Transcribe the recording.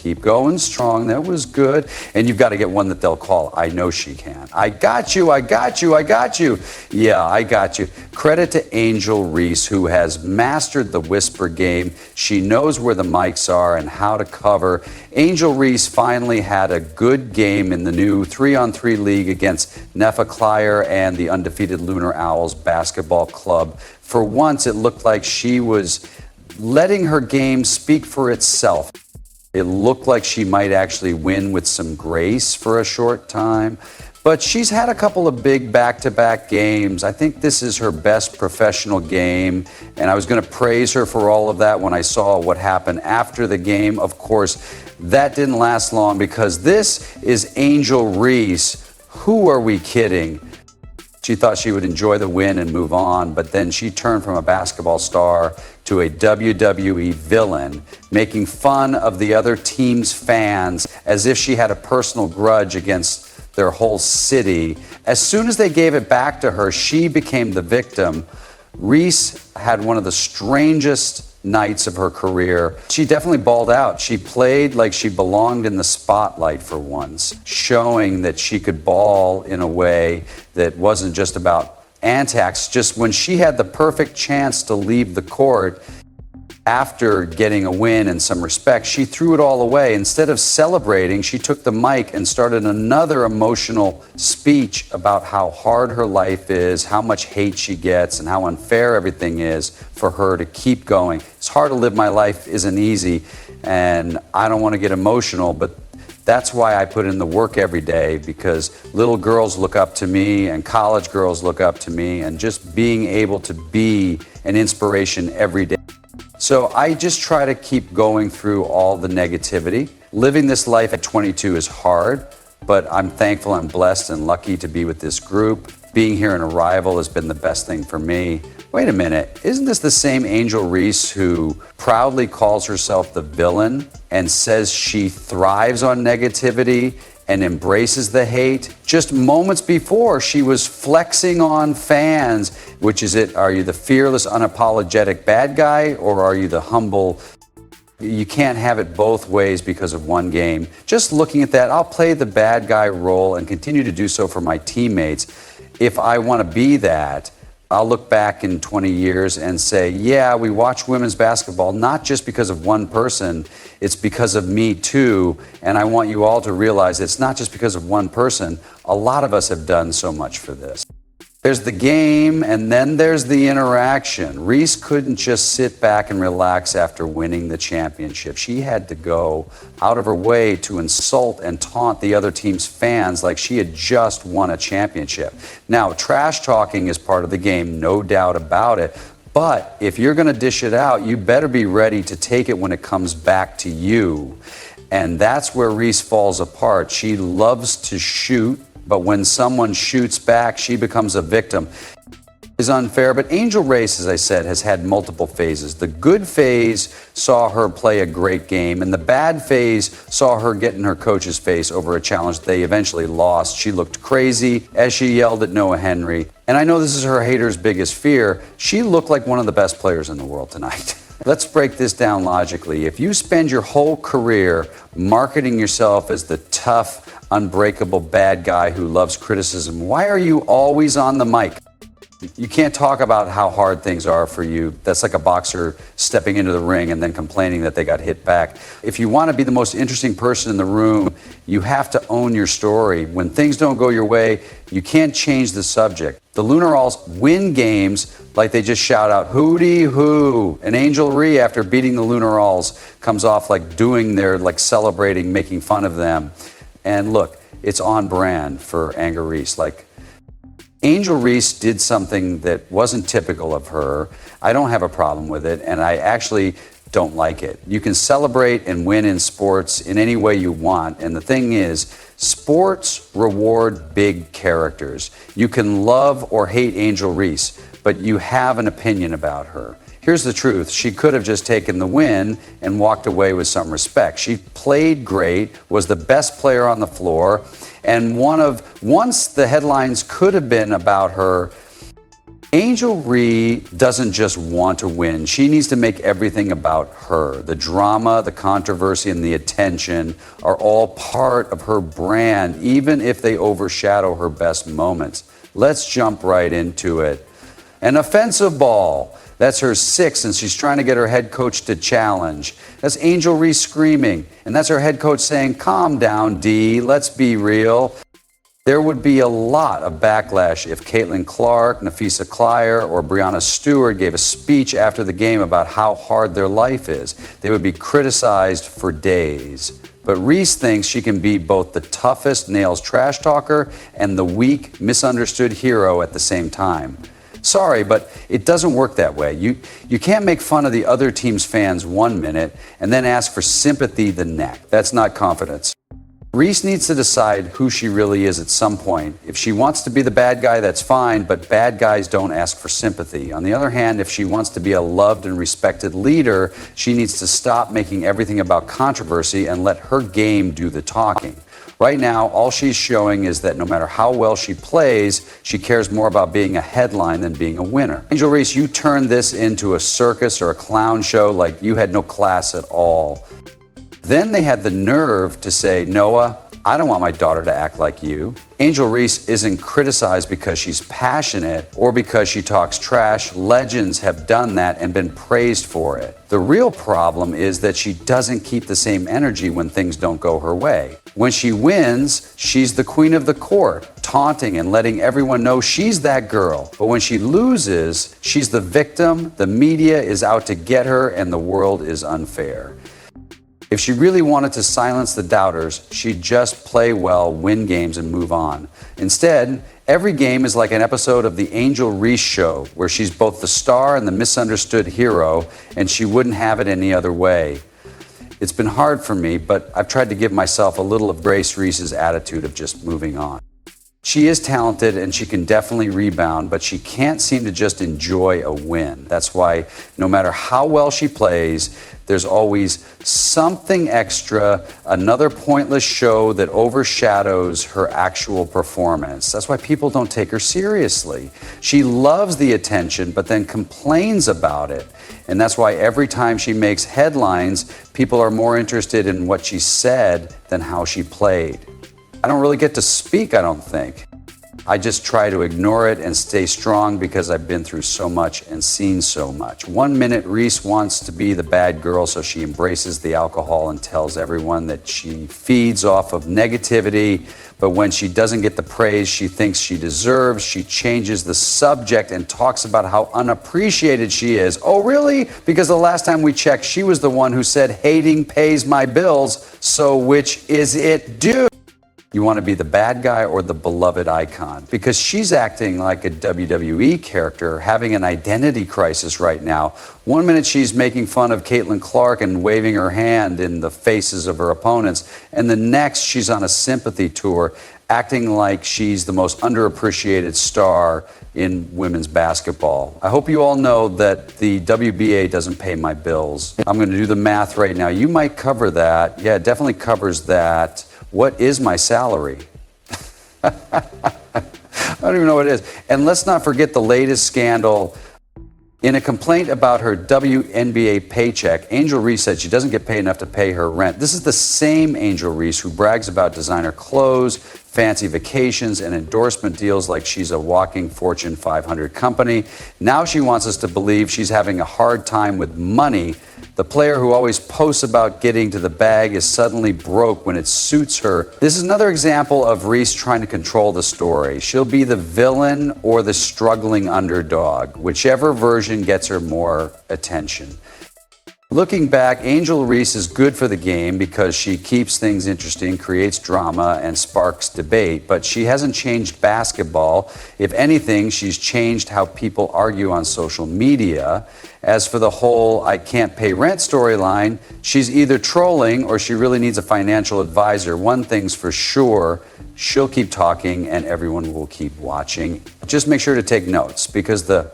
keep going strong. That was good. And you've got to get one that they'll call, I know she can. I got you, I got you, I got you. Yeah, I got you. Credit to Angel Reese, who has mastered the whisper game. She knows where the mics are and how to cover. Angel Reese finally had a good game in the new 3-on-3 league against Nefa Clyer and the undefeated Lunar Owls basketball club. For once, it looked like she was letting her game speak for itself. It looked like she might actually win with some grace for a short time. But she's had a couple of big back-to-back games. I think this is her best professional game, and I was going to praise her for all of that when I saw what happened after the game. Of course, that didn't last long because this is Angel Reese. Who are we kidding? She thought she would enjoy the win and move on, but then she turned from a basketball star to a WWE villain, making fun of the other team's fans as if she had a personal grudge against their whole city. As soon as they gave it back to her, she became the victim. Reese had one of the strangest nights of her career. She definitely balled out. She played like she belonged in the spotlight for once, showing that she could ball in a way that wasn't just about antics. Just when she had the perfect chance to leave the court after getting a win and some respect, she threw it all away. Instead of celebrating, she took the mic and started another emotional speech about how hard her life is, how much hate she gets, and how unfair everything is for her to keep going. It's hard to live my life isn't easy, and I don't want to get emotional, but that's why I put in the work every day, because little girls look up to me and college girls look up to me, and just being able to be an inspiration every day. So I just try to keep going through all the negativity. Living this life at 22 is hard, but I'm thankful and blessed and lucky to be with this group. Being here in Unrivaled has been the best thing for me. Wait a minute, isn't this the same Angel Reese who proudly calls herself the villain and says she thrives on negativity and embraces the hate? Just moments before, she was flexing on fans. Which is it? Are you the fearless, unapologetic bad guy, or are you the humble? You can't have it both ways because of one game. Just looking at that, I'll play the bad guy role and continue to do so for my teammates. If I want to be that, I'll look back in 20 years and say, yeah, we watch women's basketball not just because of one person, it's because of me too. And I want you all to realize it's not just because of one person. A lot of us have done so much for this. There's the game, and then there's the interaction. Reese couldn't just sit back and relax after winning the championship. She had to go out of her way to insult and taunt the other team's fans like she had just won a championship. Now, trash talking is part of the game, no doubt about it. But if you're going to dish it out, you better be ready to take it when it comes back to you. And that's where Reese falls apart. She loves to shoot, but when someone shoots back, she becomes a victim. It's unfair, but Angel Reese, as I said, has had multiple phases. The good phase saw her play a great game, and the bad phase saw her get in her coach's face over a challenge they eventually lost. She looked crazy as she yelled at Noah Henry. And I know this is her haters' biggest fear. She looked like one of the best players in the world tonight. Let's break this down logically. If you spend your whole career marketing yourself as the tough, unbreakable bad guy who loves criticism, why are you always on the mic? You can't talk about how hard things are for you. That's like a boxer stepping into the ring and then complaining that they got hit back. If you want to be the most interesting person in the room, you have to own your story. When things don't go your way, you can't change the subject. The Lunar Owls win games like they just shout out, hootie hoo. And Angel Reese, after beating the Lunar Owls, comes off like doing their, like celebrating, making fun of them. And look, it's on brand for Angel Reese. Like, Angel Reese did something that wasn't typical of her. I don't have a problem with it, and I actually don't like it. You can celebrate and win in sports in any way you want, and the thing is, sports reward big characters. You can love or hate Angel Reese, but you have an opinion about her. Here's the truth. She could have just taken the win and walked away with some respect. She played great, was the best player on the floor, and once the headlines could have been about her Angel Reese doesn't just want to win. She needs to make everything about her. The drama, the controversy, and the attention are all part of her brand, even if they overshadow her best moments. Let's jump right into it. An offensive ball. That's her sixth, and she's trying to get her head coach to challenge. That's Angel Reese screaming, and that's her head coach saying, "Calm down, D, let's be real." There would be a lot of backlash if Caitlin Clark, Nafisa Clyer, or Breanna Stewart gave a speech after the game about how hard their life is. They would be criticized for days. But Reese thinks she can be both the toughest nails trash talker and the weak, misunderstood hero at the same time. Sorry, but it doesn't work that way. You can't make fun of the other team's fans 1 minute and then ask for sympathy the next. That's not confidence. Reese needs to decide who she really is at some point. If she wants to be the bad guy, that's fine, but bad guys don't ask for sympathy. On the other hand, if she wants to be a loved and respected leader, she needs to stop making everything about controversy and let her game do the talking. Right now, all she's showing is that no matter how well she plays, she cares more about being a headline than being a winner. Angel Reese, you turned this into a circus or a clown show like you had no class at all. Then they had the nerve to say, "Noah, I don't want my daughter to act like you." Angel Reese isn't criticized because she's passionate or because she talks trash. Legends have done that and been praised for it. The real problem is that she doesn't keep the same energy when things don't go her way. When she wins, she's the queen of the court, taunting and letting everyone know she's that girl. But when she loses, she's the victim, the media is out to get her, and the world is unfair. If she really wanted to silence the doubters, she'd just play well, win games, and move on. Instead, every game is like an episode of the Angel Reese Show, where she's both the star and the misunderstood hero, and she wouldn't have it any other way. It's been hard for me, but I've tried to give myself a little of Grace Reese's attitude of just moving on. She is talented and she can definitely rebound, but she can't seem to just enjoy a win. That's why no matter how well she plays, there's always something extra, another pointless show that overshadows her actual performance. That's why people don't take her seriously. She loves the attention, but then complains about it. And that's why every time she makes headlines, people are more interested in what she said than how she played. I don't really get to speak, I don't think. I just try to ignore it and stay strong because I've been through so much and seen so much. 1 minute, Reese wants to be the bad girl, so she embraces the alcohol and tells everyone that she feeds off of negativity. But when she doesn't get the praise she thinks she deserves, she changes the subject and talks about how unappreciated she is. Oh, really? Because the last time we checked, she was the one who said, "Hating pays my bills, so which is it due?" You want to be the bad guy or the beloved icon? Because she's acting like a WWE character, having an identity crisis right now. 1 minute she's making fun of Caitlin Clark and waving her hand in the faces of her opponents, and the next she's on a sympathy tour, acting like she's the most underappreciated star in women's basketball. I hope you all know that the WNBA doesn't pay my bills. I'm going to do the math right now. You might cover that. Yeah, it definitely covers that. What is my salary? I don't even know what it is. And let's not forget the latest scandal. In a complaint about her WNBA paycheck, Angel Reese said she doesn't get paid enough to pay her rent. This is the same Angel Reese who brags about designer clothes, fancy vacations, and endorsement deals like she's a walking Fortune 500 company. Now she wants us to believe she's having a hard time with money. The player who always posts about getting to the bag is suddenly broke when it suits her. This is another example of Reese trying to control the story. She'll be the villain or the struggling underdog, whichever version gets her more attention. Looking back, Angel Reese is good for the game because she keeps things interesting, creates drama, and sparks debate, but she hasn't changed basketball. If anything, she's changed how people argue on social media. As for the whole "I can't pay rent" storyline, she's either trolling or she really needs a financial advisor. One thing's for sure, she'll keep talking and everyone will keep watching. Just make sure to take notes because the